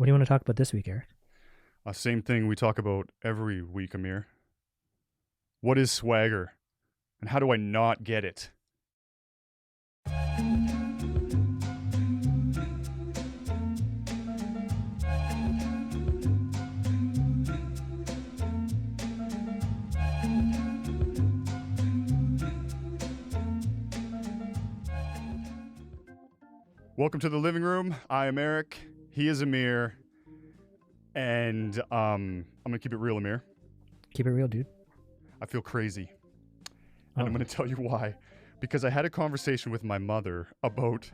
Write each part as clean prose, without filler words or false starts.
What do you want to talk about this week, Eric? Same thing we talk about every week, Amir. What is swagger? And how do I not get it? Welcome to the living room. I am Eric. He is Amir. And I'm going to keep it real, Amir. Keep it real, dude. I feel crazy. And I'm going to tell you why. Because I had a conversation with my mother about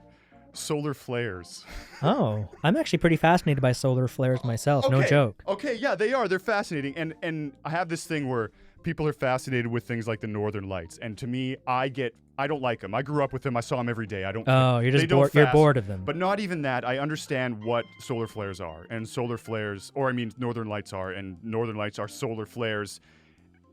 solar flares. Oh, I'm actually pretty fascinated by solar flares myself. No joke. Okay, yeah, they are. They're fascinating. And I have this thing where people are fascinated with things like the Northern Lights. And to me, I don't like them. I grew up with them. I saw them every day. I don't. Oh, you're just bored. You're bored of them. But not even that. I understand what solar flares are, and solar flares, or I mean, Northern Lights are, and Northern Lights are solar flares,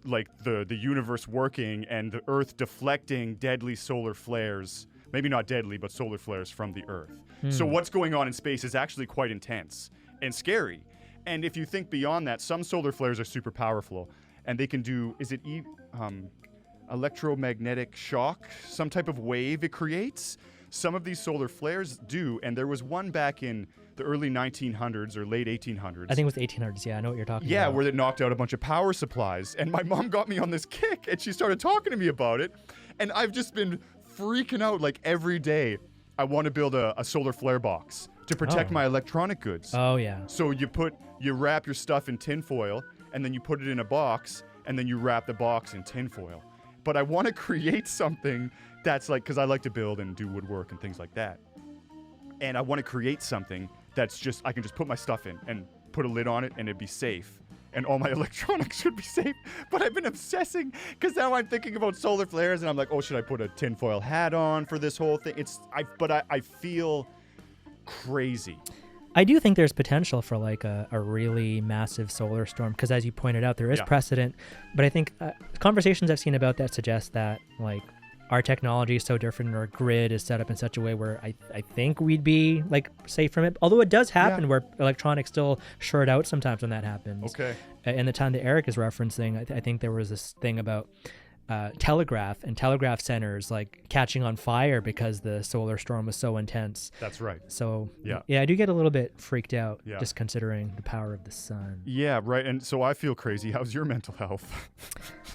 like the universe working and the Earth deflecting deadly solar flares. Maybe not deadly, but solar flares from the Earth. So what's going on in space is actually quite intense and scary. And if you think beyond that, some solar flares are super powerful, and they can do. Electromagnetic shock, some type of wave it creates. Some of these solar flares do, and there was one back in the early 1900s or late 1800s. I think it was 1800s. Yeah, I know what you're talking about. Yeah, where it knocked out a bunch of power supplies. And my mom got me on this kick, and she started talking to me about it. And I've just been freaking out like every day. I want to build a solar flare box to protect my electronic goods. Oh, yeah. So you wrap your stuff in tinfoil, and then you put it in a box, and then you wrap the box in tinfoil. But I want to create something that's like, because I like to build and do woodwork and things like that. And I want to create something that's just, I can just put my stuff in and put a lid on it and it'd be safe. And all my electronics should be safe. But I've been obsessing because now I'm thinking about solar flares and I'm like, oh, should I put a tinfoil hat on for this whole thing? I feel crazy. I do think there's potential for like a really massive solar storm because, as you pointed out, there is precedent. But I think conversations I've seen about that suggest that like our technology is so different, and our grid is set up in such a way where I think we'd be like safe from it. Although it does happen where electronics still short out sometimes when that happens. Okay. In the time that Eric is referencing, I think there was this thing about telegraph centers like catching on fire because the solar storm was so intense. That's right. So yeah, I do get a little bit freaked out just considering the power of the sun. Yeah, right. And so I feel crazy. How's your mental health?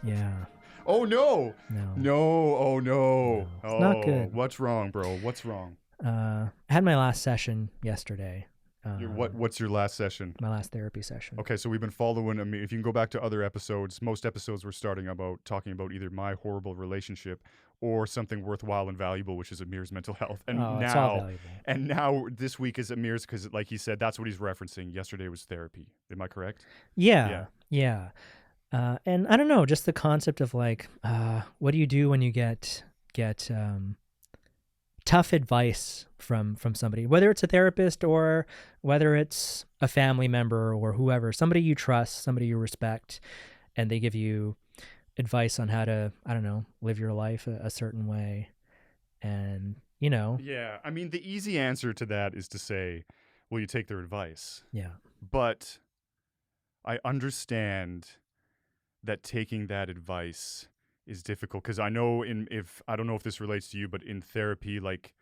Yeah. Oh no. No. Oh no. No. It's not good. What's wrong, bro? What's wrong? I had my last session yesterday. What's your last session? My last therapy session. Okay, so we've been following Amir. If you can go back to other episodes, most episodes we're talking about either my horrible relationship or something worthwhile and valuable, which is Amir's mental health. And it's all valuable. now this week is Amir's because, like he said, that's what he's referencing. Yesterday was therapy. Am I correct? Yeah. And I don't know, just the concept of like, what do you do when you get tough advice from somebody, whether it's a therapist or whether it's a family member or whoever, somebody you trust, somebody you respect, and they give you advice on how to, I don't know, live your life a certain way. And, you know. Yeah. I mean, the easy answer to that is to say, well, you take their advice. Yeah. But I understand that taking that advice is difficult because I know I don't know if this relates to you, but in therapy, like,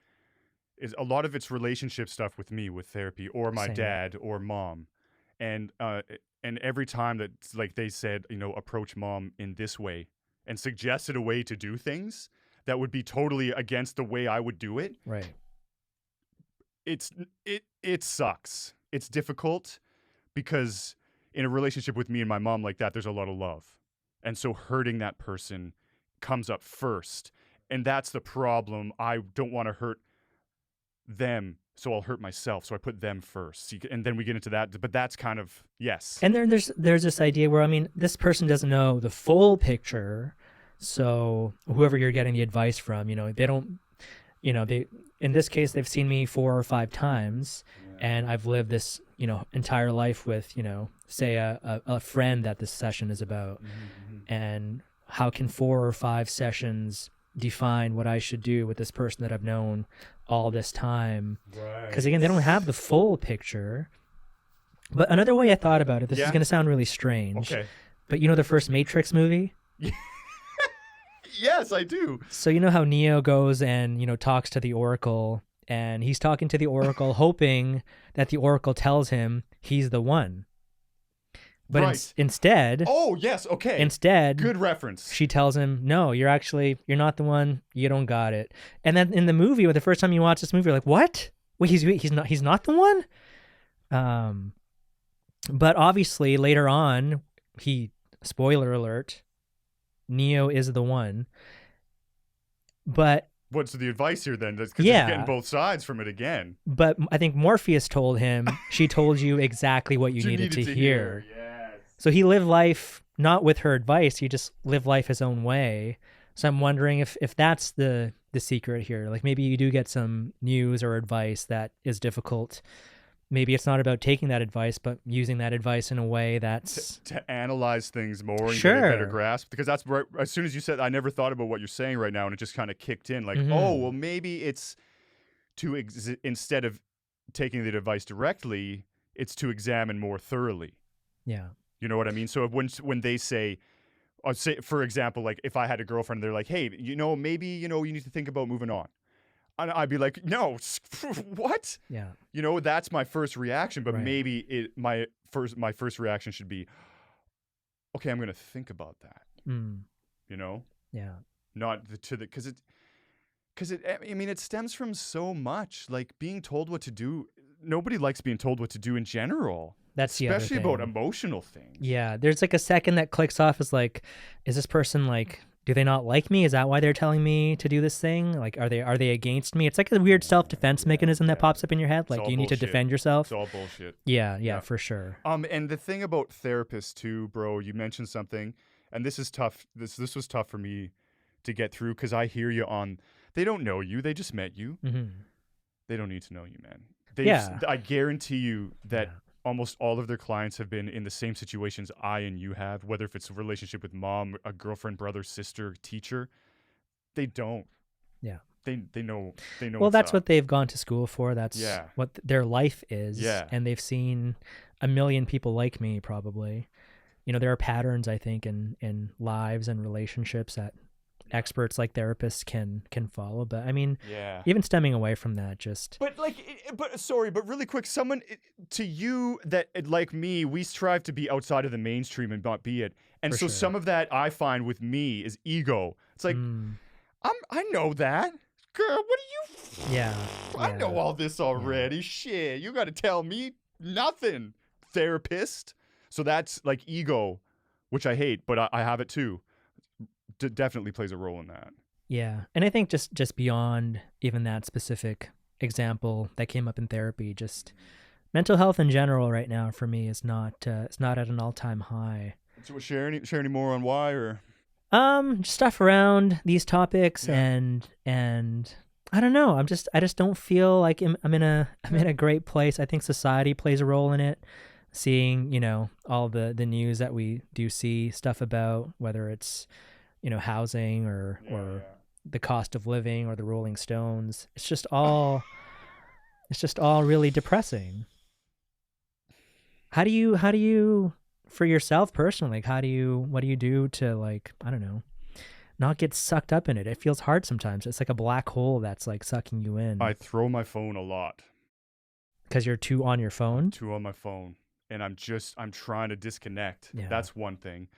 is a lot of it's relationship stuff with me with therapy or my dad or mom, and every time that like they said, you know, approach mom in this way and suggested a way to do things that would be totally against the way I would do it. Right. It sucks. It's difficult because in a relationship with me and my mom like that, there's a lot of love. And so hurting that person comes up first. And that's the problem. I don't want to hurt them, so I'll hurt myself. So I put them first. And then we get into that. But that's kind of, yes. And then there's this idea where, I mean, this person doesn't know the full picture. So whoever you're getting the advice from, you know, they don't, you know, in this case, they've seen me 4 or 5 times. And I've lived this, you know, entire life with, you know, say a friend that this session is about. Mm-hmm. And how can 4 or 5 sessions define what I should do with this person that I've known all this time? Because again, they don't have the full picture. But another way I thought about it, this is Yeah. going to sound really strange, Okay. but you know the first Matrix movie? Yes, I do. So you know how Neo goes and, talks to the Oracle, and he's talking to the Oracle hoping that the Oracle tells him he's the one. But Right. instead, Oh, yes. Okay. instead, Good reference. she tells him, no, you're not the one. You don't got it. And then in the movie, the first time you watch this movie, you're like, what? Wait, he's not the one? But obviously later on, spoiler alert, Neo is the one. But What's the advice here then? Because Yeah. you're getting both sides from it again. but I think Morpheus told him, she told you exactly what you needed to hear. Yes. So he lived life not with her advice, he just lived life his own way. So I'm wondering if that's the secret here. Like maybe you do get some news or advice that is difficult. Maybe it's not about taking that advice, but using that advice in a way that's To analyze things more and get a Sure. better grasp. Because that's right. As soon as you said, I never thought about what you're saying right now, and it just kind of kicked in. Like, Mhm. oh, well, maybe it's instead of taking the advice directly, it's to examine more thoroughly. yeah. You know what I mean? So when they say, for example, like if I had a girlfriend, they're like, hey, maybe you need to think about moving on. And I'd be like, no, what? Yeah. That's my first reaction, but Right. maybe my first reaction should be, okay, I'm going to think about that. Mm. Yeah. Not because it stems from so much, like being told what to do. Nobody likes being told what to do in general. That's the other Especially about thing. emotional things. Yeah. There's like a second that clicks off as like, is this person like, do they not like me? Is that why they're telling me to do this thing? Like, are they against me? It's like a weird self-defense mechanism that pops up in your head. Like all you need to bullshit. defend yourself. It's all bullshit. Yeah, for sure. And the thing about therapists too, bro, you mentioned something, and this is tough. This was tough for me to get through because I hear you on. They don't know you. They just met you. Mm-hmm. They don't need to know you, man. Yeah. I guarantee you that Yeah. almost all of their clients have been in the same situations I and you have, whether if it's a relationship with mom, a girlfriend, brother, sister, teacher. They don't. Yeah. They know. They know. Well, what's that's up. what they've gone to school for. That's Yeah. what their life is. Yeah. And they've seen a million people like me, probably. There are patterns, I think, in lives and relationships that experts like therapists can follow. But I mean, Yeah. even stemming away from that, just But but really quick, someone to you that like me, we strive to be outside of the mainstream and not be it. And For so sure. some of that I find with me is ego. It's like I know that. Girl, what do you yeah. I know all this already. Shit, you got to tell me nothing, therapist. So that's like ego, which I hate, but I have it too. Definitely plays a role in that. Yeah. And I think just beyond even that specific example that came up in therapy, just mental health in general right now for me is not it's not at an all-time high. So share any more on why or Just stuff around these topics Yeah. and I don't know. I just don't feel like I'm in a great place. I think society plays a role in it. Seeing, all the news that we do see stuff about, whether it's, housing or the cost of living or the Rolling Stones. It's just all really depressing. How do you for yourself personally, like what do you do to like, I don't know, not get sucked up in it? It feels hard sometimes. It's like a black hole that's like sucking you in. I throw my phone a lot. Because you're too on your phone? Too on my phone. And I'm trying to disconnect. Yeah. That's one thing.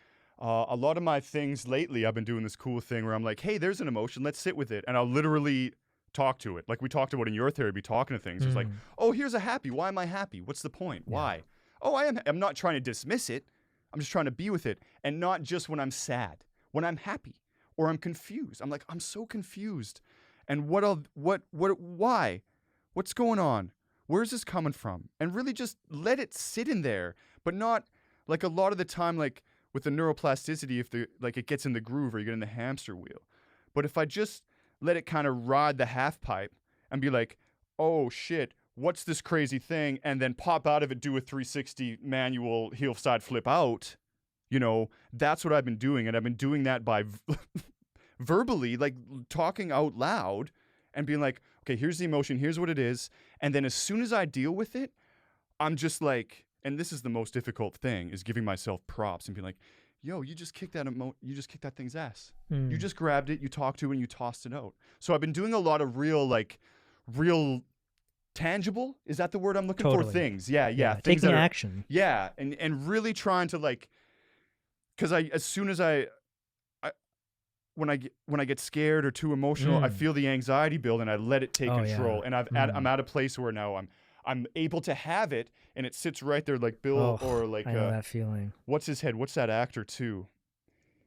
A lot of my things lately, I've been doing this cool thing where I'm like, hey, there's an emotion. Let's sit with it. And I'll literally talk to it. Like we talked about in your therapy, talking to things. It's like, oh, here's a happy. Why am I happy? What's the point? Yeah. Why? Oh, I'm not trying to dismiss it. I'm just trying to be with it. And not just when I'm sad, when I'm happy or I'm confused. I'm like, I'm so confused. And why? What's going on? Where's this coming from? And really just let it sit in there, but not like a lot of the time, like with the neuroplasticity, if it gets in the groove or you get in the hamster wheel. But if I just let it kind of ride the half pipe and be like, oh shit, what's this crazy thing? And then pop out of it, do a 360 manual heel side flip out. That's what I've been doing. And I've been doing that by verbally, like talking out loud and being like, okay, here's the emotion, here's what it is. And then as soon as I deal with it, I'm just like, and this is the most difficult thing, is giving myself props and being like, yo, you just kicked that thing's ass. You just grabbed it, you talked to it, and you tossed it out. So I've been doing a lot of real tangible, is that the word I'm looking for? Things. Yeah. Things taking action. Yeah, and really trying to like, because when I get scared or too emotional, I feel the anxiety build and I let it take control. And I'm at a place where now I'm able to have it, and it sits right there like Bill or like I know that feeling. What's his head? What's that actor too?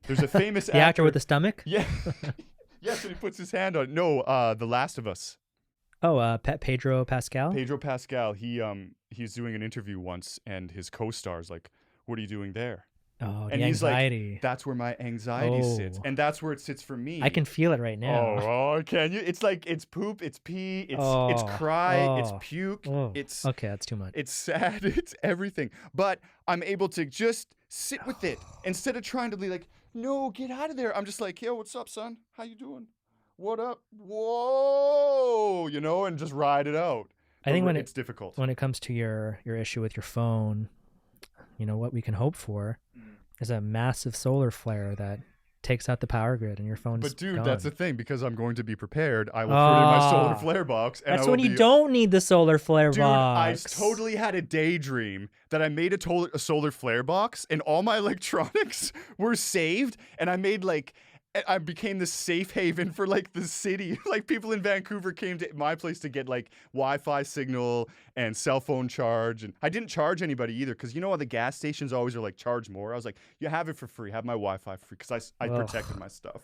There's a famous the actor with the stomach. Yeah, yes, and he puts his hand on it. No, The Last of Us. Oh, Pedro Pascal. Pedro Pascal. He's doing an interview once, and his co-star's like, "What are you doing there?" Oh, and the he's anxiety. like, "That's where my anxiety sits, and that's where it sits for me." I can feel it right now. Oh, can you? It's like it's poop, it's pee, it's cry, it's puke, it's okay. That's too much. It's sad, it's everything. But I'm able to just sit with it instead of trying to be like, "No, get out of there." I'm just like, "Yo, what's up, son? How you doing? What up? Whoa," and just ride it out. I think it's difficult when it comes to your issue with your phone. What we can hope for is a massive solar flare that takes out the power grid and your phone's But dude, gone. that's the thing, because I'm going to be prepared. I will put in my solar flare box. And that's when you don't need the solar flare box. I totally had a daydream that I made a solar flare box and all my electronics were saved, and I became the safe haven for like the city. Like people in Vancouver came to my place to get like Wi-Fi signal and cell phone charge. And I didn't charge anybody either, because how the gas stations always are like, charge more. I was like, you have it for free. Have my Wi-Fi for free, because I protected my stuff.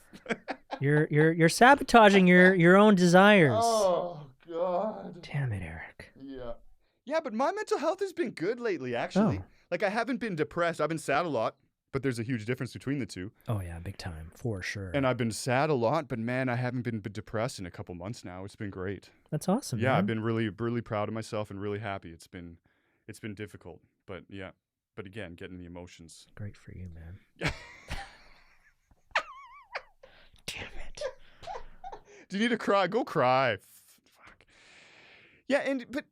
You're sabotaging your own desires. Oh God. Damn it, Eric. Yeah, but my mental health has been good lately, actually. Like I haven't been depressed. I've been sad a lot. But there's a huge difference between the two. Oh, yeah, big time, for sure. And I've been sad a lot, but man, I haven't been depressed in a couple months now. It's been great. That's awesome. Yeah, man. I've been really, really proud of myself and really happy. It's been difficult, but yeah. But again, getting the emotions. Great for you, man. Damn it. Do you need to cry? Go cry. Fuck. Yeah, but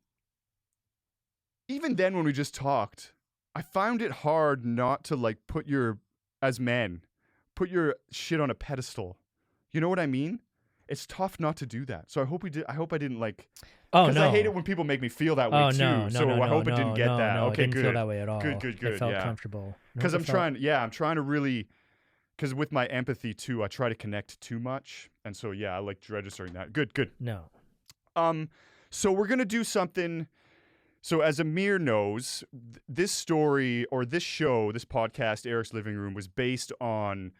even then when we just talked, I found it hard not to like put your shit on a pedestal. You know what I mean? It's tough not to do that. So I hope I didn't like. Oh no! Because I hate it when people make me feel that way too. No, so I hope it didn't get that. No, okay, it didn't good. feel that way at all. Good. It felt comfortable. Because I'm trying to really. Because with my empathy too, I try to connect too much, and so I like registering that. Good. No. So we're gonna do something. So as Amir knows, this story or this show, this podcast, Eric's Living Room, was based on,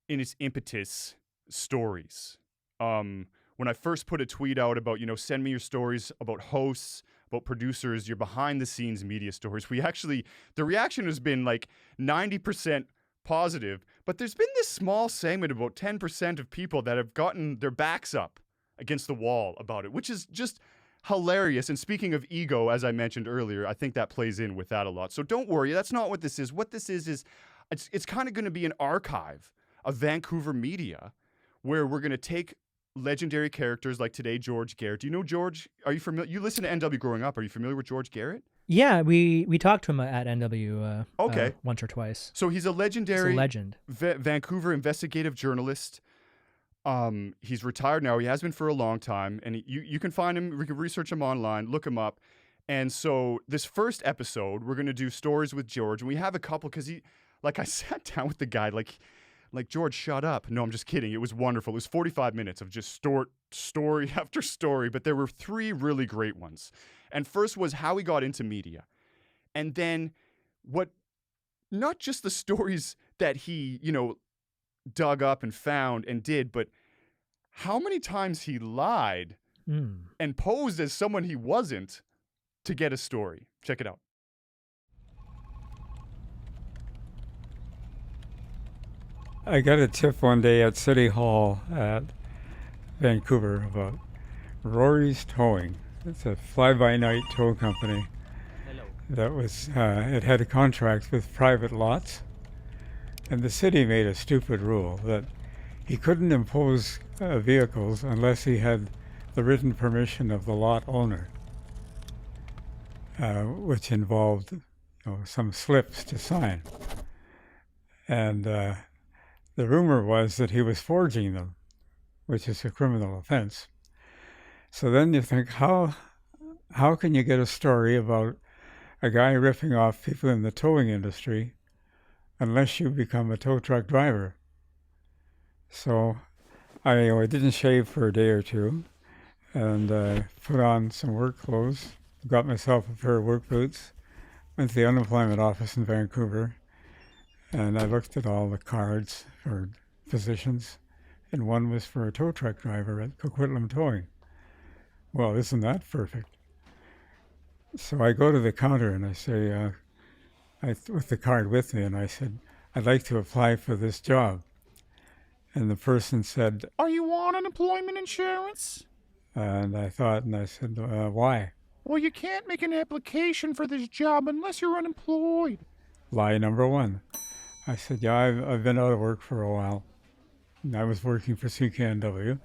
in its impetus, stories. When I first put a tweet out about, send me your stories about hosts, about producers, your behind-the-scenes media stories, the reaction has been like 90% positive, but there's been this small segment, about 10% of people that have gotten their backs up against the wall about it, which is just hilarious. And speaking of ego, as I mentioned earlier, I think that plays in with that a lot. So don't worry, that's not what this is. What this is it's kind of going to be an archive of Vancouver media, where we're going to take legendary characters like today, George Garrett. Do you know George? Are you familiar? You listened to NW growing up. Are you familiar with George Garrett? Yeah, we talked to him at NW once or twice. So he's a legendary legend. Vancouver investigative journalist. He's retired now. He has been for a long time, and you can find him. We can research him online, look him up. And so this first episode, we're gonna do stories with George, and we have a couple because I sat down with the guy, like George, shut up. No, I'm just kidding. It was wonderful. It was 45 minutes of just story after story, but there were 3 really great ones. And first was how he got into media, and then not just the stories that he, dug up and found and did, but how many times he lied and posed as someone he wasn't to get a story. Check it out. I got a tip one day at City Hall at Vancouver about Rory's Towing. It's a fly-by-night tow company. Hello. That was, it had a contract with private lots. And the city made a stupid rule that he couldn't impose vehicles unless he had the written permission of the lot owner. which involved some slips to sign. And the rumor was that he was forging them, which is a criminal offense. So then you think, how can you get a story about a guy ripping off people in the towing industry unless you become a tow truck driver? So I didn't shave for a day or two, and I put on some work clothes, got myself a pair of work boots, went to the unemployment office in Vancouver, and I looked at all the cards for positions, and one was for a tow truck driver at Coquitlam Towing. Well, isn't that perfect? So I go to the counter and I say, with the card with me, and I said, I'd like to apply for this job. And the person said, Are you on unemployment insurance? and I thought, and I said, why? Well, you can't make an application for this job unless you're unemployed. Lie number one. I said, yeah, I've been out of work for a while. And I was working for CKNW.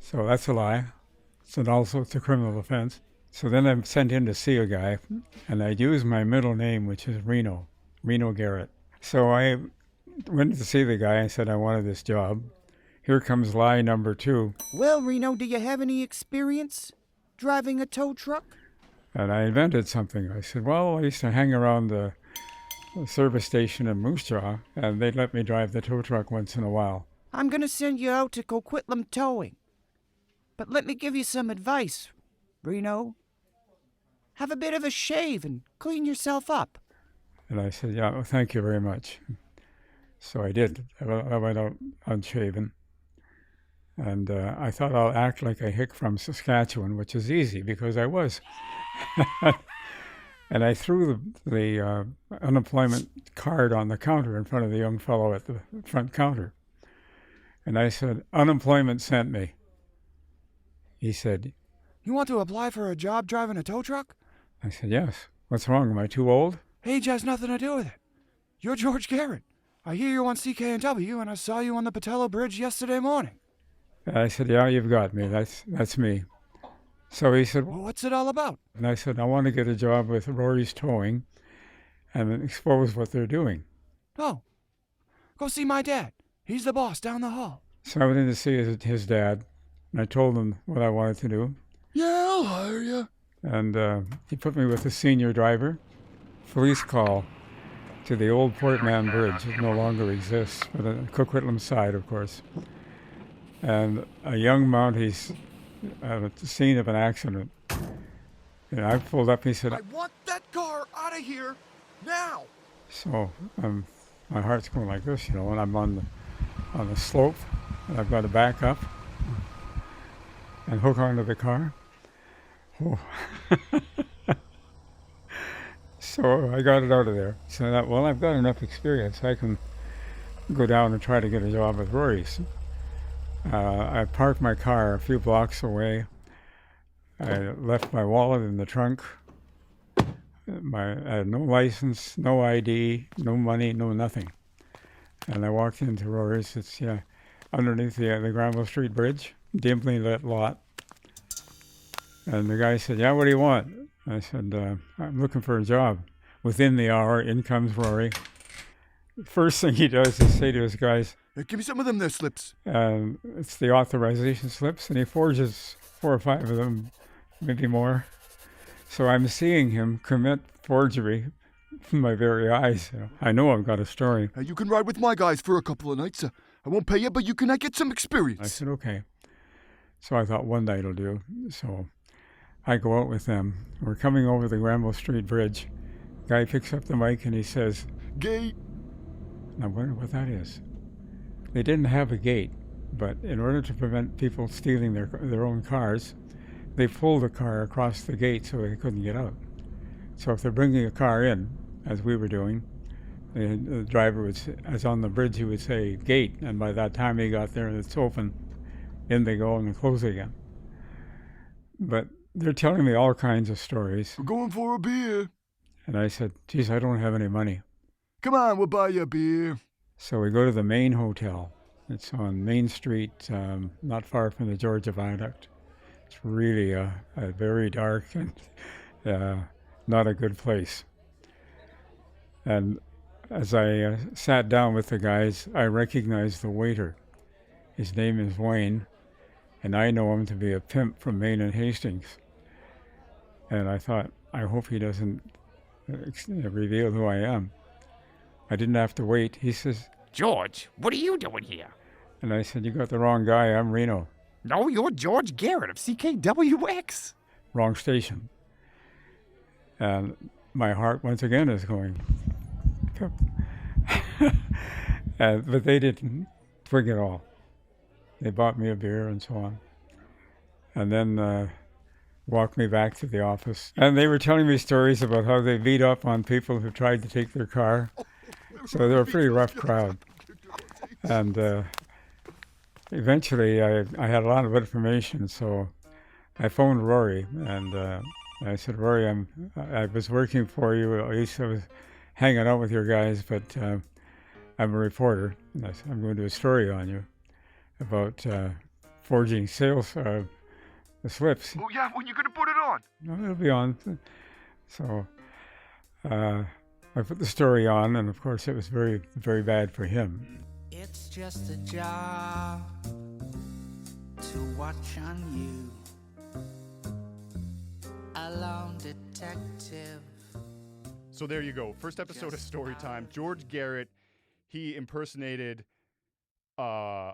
So that's a lie. So also it's a criminal offense. So then I'm sent in to see a guy, and I'd use my middle name, which is Reno Garrett. So I went to see the guy and said I wanted this job. Here comes lie number two. Well, Reno, do you have any experience driving a tow truck? And I invented something. I said, well, I used to hang around the service station in Moose Jaw, and they'd let me drive the tow truck once in a while. I'm going to send you out to Coquitlam Towing. But let me give you some advice, Reno. Have a bit of a shave and clean yourself up. And I said, yeah, well, thank you very much. So I did. I went out unshaven. And I thought I'll act like a hick from Saskatchewan, which is easy because I was. And I threw the unemployment card on the counter in front of the young fellow at the front counter. And I said, unemployment sent me. He said, You want to apply for a job driving a tow truck? I said, yes. What's wrong? Am I too old? Age has nothing to do with it. You're George Garrett. I hear you on CKNW, and I saw you on the Patello Bridge yesterday morning. And I said, yeah, you've got me. That's me. So he said, Well, what's it all about? and I said, I want to get a job with Rory's Towing and expose what they're doing. Oh, go see my dad. He's the boss down the hall. So I went in to see his dad, and I told him what I wanted to do. Yeah, I'll hire you. And he put me with a senior driver. Police call to the old Portman Bridge. It no longer exists, but on Coquitlam side, of course. And a young Mountie at the scene of an accident. And I pulled up, he said, I want that car out of here now. so my heart's going like this, and I'm on the slope, and I've got to back up and hook onto the car. Oh. So I got it out of there. So I thought, well, I've got enough experience. I can go down and try to get a job with Rory's. I parked my car a few blocks away. I left my wallet in the trunk. I had no license, no ID, no money, no nothing. And I walked into Rory's. It's underneath the Granville Street Bridge, dimly lit lot. And the guy said, yeah, what do you want? I said, I'm looking for a job. Within the hour, in comes Rory. First thing he does is say to his guys, Hey, give me some of them there slips. it's the authorization slips, and he forges 4 or 5 of them, maybe more. So I'm seeing him commit forgery in my very eyes. I know I've got a story. You can ride with my guys for a couple of nights. I won't pay you, but you can get some I experience. said, okay. So I thought one night will do. So I go out with them. We're coming over the Granville Street Bridge. Guy picks up the mic and he says, Gate. and I wonder what that is. They didn't have a gate, but in order to prevent people stealing their own cars, they pulled the car across the gate so they couldn't get out. So if they're bringing a car in, as we were doing, the driver would, as on the bridge, he would say gate, and by that time he got there and it's open, in they go and close again. But they're telling me all kinds of stories, We're going for a beer. and I said, geez, I don't have any money. Come on, we'll buy you a beer. So we go to the Main Hotel. It's on Main Street, not far from the Georgia Viaduct. It's really a very dark and not a good place. And as I sat down with the guys, I recognized the waiter. His name is Wayne, and I know him to be a pimp from Maine and Hastings. And I thought, I hope he doesn't reveal who I am. I didn't have to wait. He says, George, what are you doing here? and I said, you got the wrong guy. I'm Reno. No, you're George Garrett of CKWX. Wrong station. And my heart once again is going, but they didn't twig it all. They bought me a beer and so on. And then walked me back to the office. And they were telling me stories about how they beat up on people who tried to take their car. So they were a pretty rough crowd. And eventually I had a lot of information, so I phoned Rory and I said, Rory, I was working for you. At least I was hanging out with your guys, but I'm a reporter. And I said, I'm going to do a story on you about forging sales the slips. Oh, yeah, when you going to put it on? No, it'll be on. So I put the story on, and of course it was very, very bad for him. It's just a job to watch on you, a lone detective. So there you go. First episode of Story Time. George Garrett, he impersonated a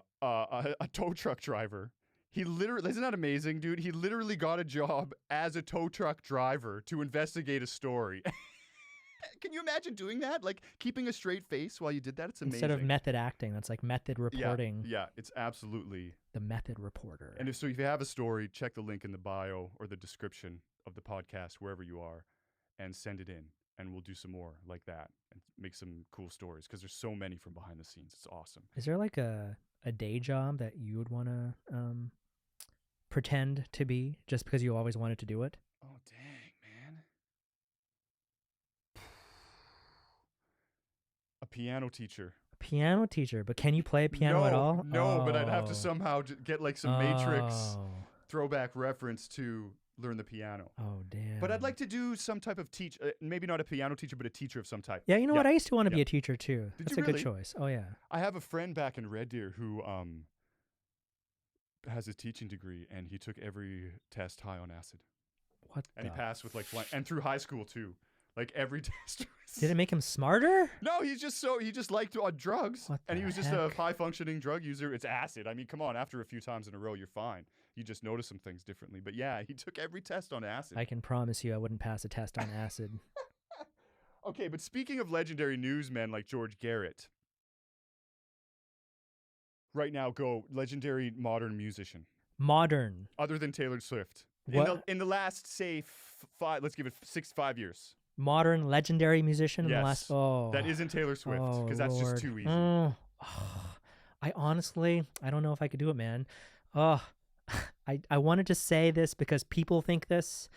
tow truck driver. He literally, isn't that amazing, dude? He literally got a job as a tow truck driver to investigate a story. Can you imagine doing that? Like keeping a straight face while you did that? It's amazing. Instead of method acting, that's like method reporting. Yeah, it's absolutely The method reporter. And if you have a story, check the link in the bio or the description of the podcast, wherever you are, and send it in. And we'll do some more like that and make some cool stories because there's so many from behind the scenes. It's awesome. Is there like a day job that you would want to pretend to be just because you always wanted to do it? Oh, dang, man. A piano teacher. Piano teacher, but can you play a piano at all? No, but I'd have to Oh. somehow get like some Matrix Oh. throwback reference to learn the piano. Oh, damn. But I'd like to do some type of maybe not a piano teacher, but a teacher of some type. Yeah, you know what? I used to want to be Yeah. a teacher too. Did That's you a good really? choice. Oh yeah. I have a friend back in Red Deer who has his teaching degree, and he took every test high on acid, What? and he the passed with like and through high school too. Like every test. Did it make him smarter? No, he just liked drugs, What and he the was just a heck? high functioning drug user. It's acid. I mean, come on, after a few times in a row, you're fine. You just notice some things differently. But yeah, he took every test on acid. I can promise you I wouldn't pass a test on acid. Okay, but speaking of legendary newsmen like George Garrett, right now, go legendary modern musician Modern. other than Taylor Swift. What? In the last, say, let's give it 5 years. Modern legendary musician in the Yes, last. Oh. that isn't Taylor Swift Oh, because that's Lord. just too easy. Oh. I honestly, I don't know if I could do it, man. Oh, I wanted to say this because people think this,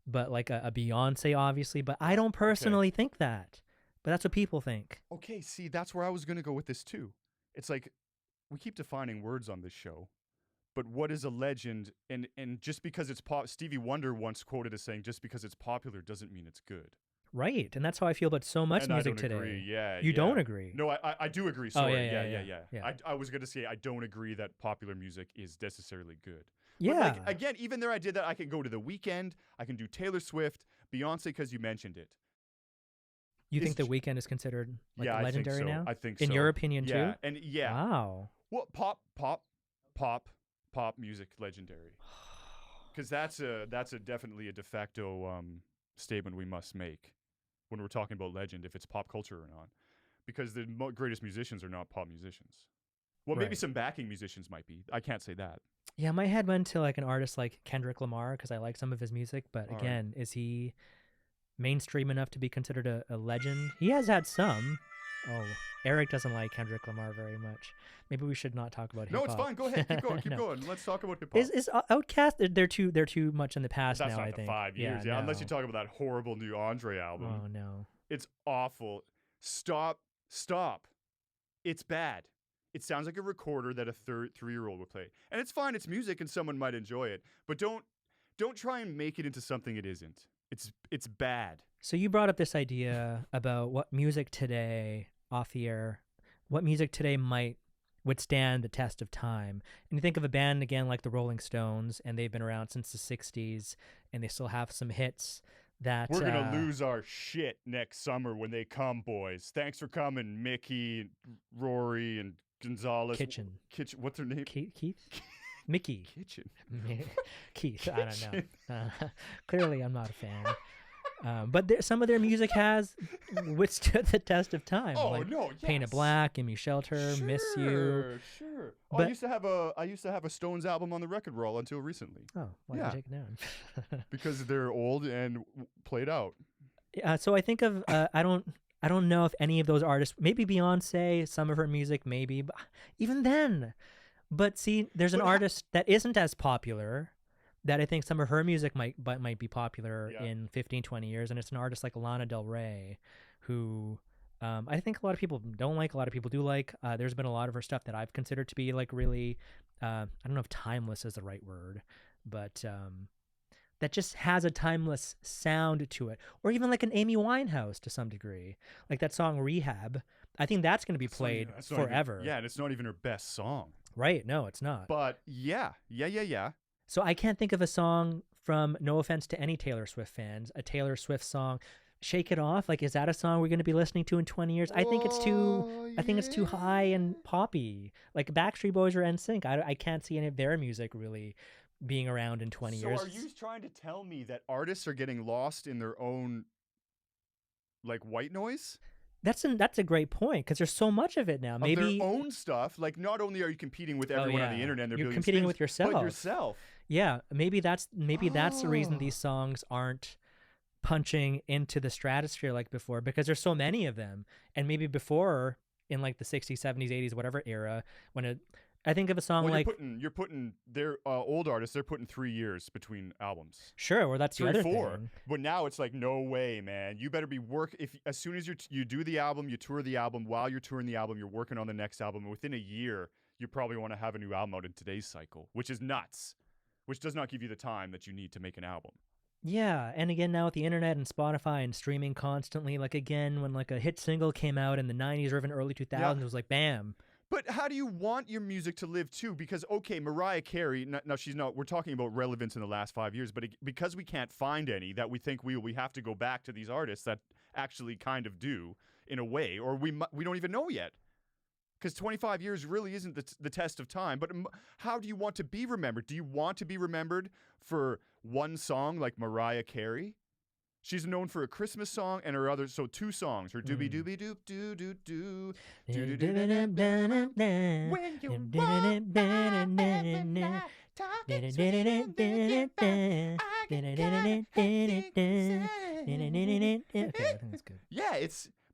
but like a Beyonce, obviously. But I don't personally think that. But that's what people think. Okay, see, that's where I was going to go with this too. It's like we keep defining words on this show, but what is a legend? And just because it's pop, Stevie Wonder once quoted as saying, just because it's popular doesn't mean it's good. Right, and that's how I feel about so much And music I don't today. agree. Yeah, You yeah. don't agree? No, I do agree. Oh, Sorry. yeah. I was going to say I don't agree that popular music is necessarily good. Yeah. But like, again, even there I did that. I can go to The Weeknd. I can do Taylor Swift, Beyonce, because you mentioned it. You think It's The j- Weeknd is considered like Yeah, legendary I think so. now? I think In so. your opinion Yeah, too? and yeah. Wow. Well, pop music legendary. Because that's definitely a de facto statement we must make when we're talking about legend, if it's pop culture or not. Because the greatest musicians are not pop musicians. Well, maybe Right. some backing musicians might be. I can't say that. Yeah, my head went to like an artist like Kendrick Lamar because I like some of his music. But All right. again, is he mainstream enough to be considered a legend? He has had some. Oh, Eric doesn't like Kendrick Lamar very much. Maybe we should not talk about hip No, hop. it's fine. Go ahead. Keep going. Keep No. going. Let's talk about hip hop. Is Outcast? They're too much in the past That's now. not I the think 5 years. Yeah, unless you no. talk about that horrible new Andre album. Oh no. It's awful. Stop. It's bad. It sounds like a recorder that a 3-year-old would play. And it's fine, it's music and someone might enjoy it. But don't try and make it into something it isn't. It's bad. So you brought up this idea about what music today, off the air, what music today might withstand the test of time. And you think of a band again like the Rolling Stones, and they've been around since the 60s, and they still have some hits that We're gonna lose our shit next summer when they come, boys. Thanks for coming, Mickey, Rory, and Gonzalez. Kitchen. What's her name? Keith? Mickey. Kitchen. Keith. I don't know. Clearly, I'm not a fan. But some of their music has withstood the test of time. Oh like no! Yes. Painted Black, Gimme Shelter, Sure, Miss You. Sure. Oh, But- I used to have a Stones album on the record roll until recently Oh, why Yeah. did you take it down? because they're old and played out. So I think of I don't know if any of those artists, maybe Beyonce, some of her music, maybe, but even then. But see, there's an artist that isn't as popular that I think some of her music might be popular in 15, 20 years, and it's an artist like Lana Del Rey, who I think a lot of people don't like, a lot of people do like. There's been a lot of her stuff that I've considered to be like really, I don't know if timeless is the right word, but that just has a timeless sound to it. Or even like an Amy Winehouse to some degree. Like that song Rehab. I think that's going to be played That's not even- forever. yeah, and it's not even her best song. Right? No, it's not. But yeah. So I can't think of a song from, no offense to any Taylor Swift fans, a Taylor Swift song, Shake It Off. Like, is that a song we're going to be listening to in 20 years? I think it's too high and poppy. Like Backstreet Boys or NSYNC. I can't see any of their music really being around in 20 years. So are you trying to tell me that artists are getting lost in their own like white noise? That's a great point, because there's so much of it now. Maybe Of their own stuff. Like, not only are you competing with everyone on the internet, and you're billion competing streams, with yourself. but yourself. Yeah, maybe that's the reason these songs aren't punching into the stratosphere like before, because there's so many of them. And maybe before, in like the 60s, 70s, 80s, whatever era, I think of a song like you're putting their old artists. They're putting 3 years between albums. Sure, well that's the other 4. thing. But now it's like, no way, man. You better be as soon as you do the album, you tour the album. While you're touring the album, you're working on the next album. And within a year, you probably want to have a new album out in today's cycle, which is nuts. Which does not give you the time that you need to make an album. Yeah, and again now with the internet and Spotify and streaming constantly, like again when like a hit single came out in the 90s or even early 2000s, it was like bam. But how do you want your music to live too? Because, okay, Mariah Carey, now she's not, we're talking about relevance in the last 5 years, but because we can't find any that we think we have to go back to these artists that actually kind of do in a way, or we don't even know yet. Because 25 years really isn't the test of time. But how do you want to be remembered? Do you want to be remembered for one song like Mariah Carey? She's known for a Christmas song and her other, so 2 songs. Her doobie doobie doop doo doo doo. When you walk by me, talking sweet and I can get anything Okay, I think that's good. Yeah,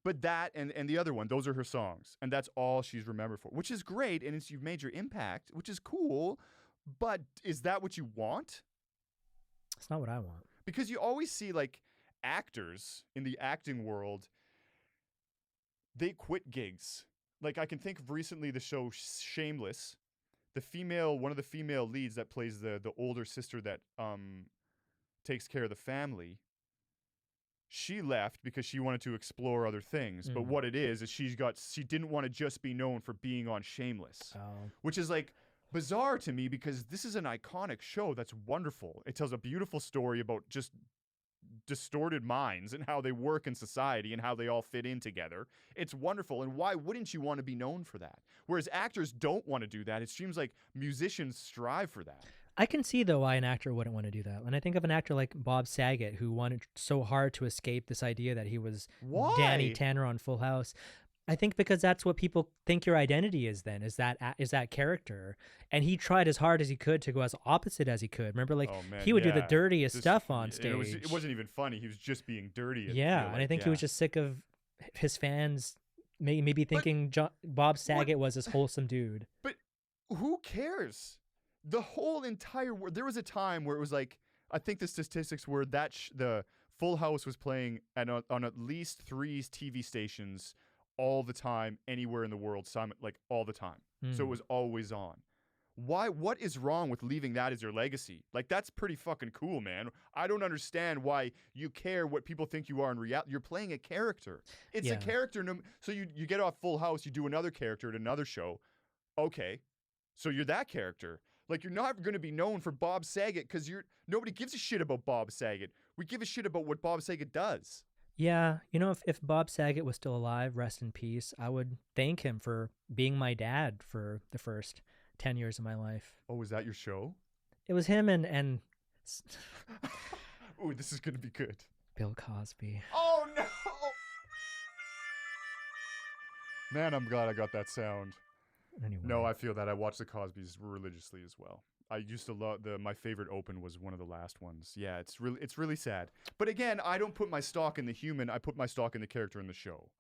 but that and the other one, those are her songs, and that's all she's remembered for, which is great, and you've made your impact, which is cool. But is that what you want? It's not what I want. Because you always see like actors in the acting world, they quit gigs. Like I can think of recently the show Shameless. One of the female leads that plays the older sister that takes care of the family. She left because she wanted to explore other things. But what it is she didn't want to just be known for being on Shameless. Oh. Which is like bizarre to me because this is an iconic show that's wonderful. It tells a beautiful story about just distorted minds and how they work in society and how they all fit in together. It's wonderful. And why wouldn't you want to be known for that? Whereas actors don't want to do that. It seems like musicians strive for that. I can see, though, why an actor wouldn't want to do that. And I think of an actor like Bob Saget, who wanted so hard to escape this idea that he was Danny Tanner on Full House. I think because that's what people think your identity is then, is that character. And he tried as hard as he could to go as opposite as he could. Remember, like, he would do the dirtiest stuff on stage. It wasn't even funny. He was just being dirty. And I think he was just sick of his fans maybe thinking Bob Saget was this wholesome dude. But who cares? The whole entire world. There was a time where it was like, I think the statistics were that the Full House was playing on at least 3 TV stations all the time, anywhere in the world, like all the time. So it was always on. What is wrong with leaving that as your legacy? Like, that's pretty fucking cool, man. I don't understand why you care what people think you are in reality. You're playing a character. It's a Yeah. character. So you get off Full House, you do another character at another show. Okay. So you're that character. Like, you're not going to be known for Bob Saget because nobody gives a shit about Bob Saget. We give a shit about what Bob Saget does. Yeah, you know, if Bob Saget was still alive, rest in peace, I would thank him for being my dad for the first 10 years of my life. Oh, is that your show? It was him and Ooh, this is going to be good. Bill Cosby. Oh, no. Man, I'm glad I got that sound. Anyway. No, I feel that. I watch the Cosbys religiously as well. I used to love my favorite open was one of the last ones. Yeah, it's really sad. But again, I don't put my stock in the human. I put my stock in the character in the show.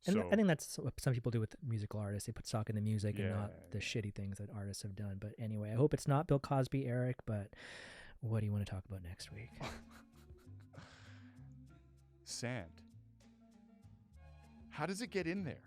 And So, I think that's what some people do with musical artists. They put stock in the music and Yeah, not the shitty things that artists have done. But anyway, I hope it's not Bill Cosby, Eric. But what do you want to talk about next week? sand. How does it get in there?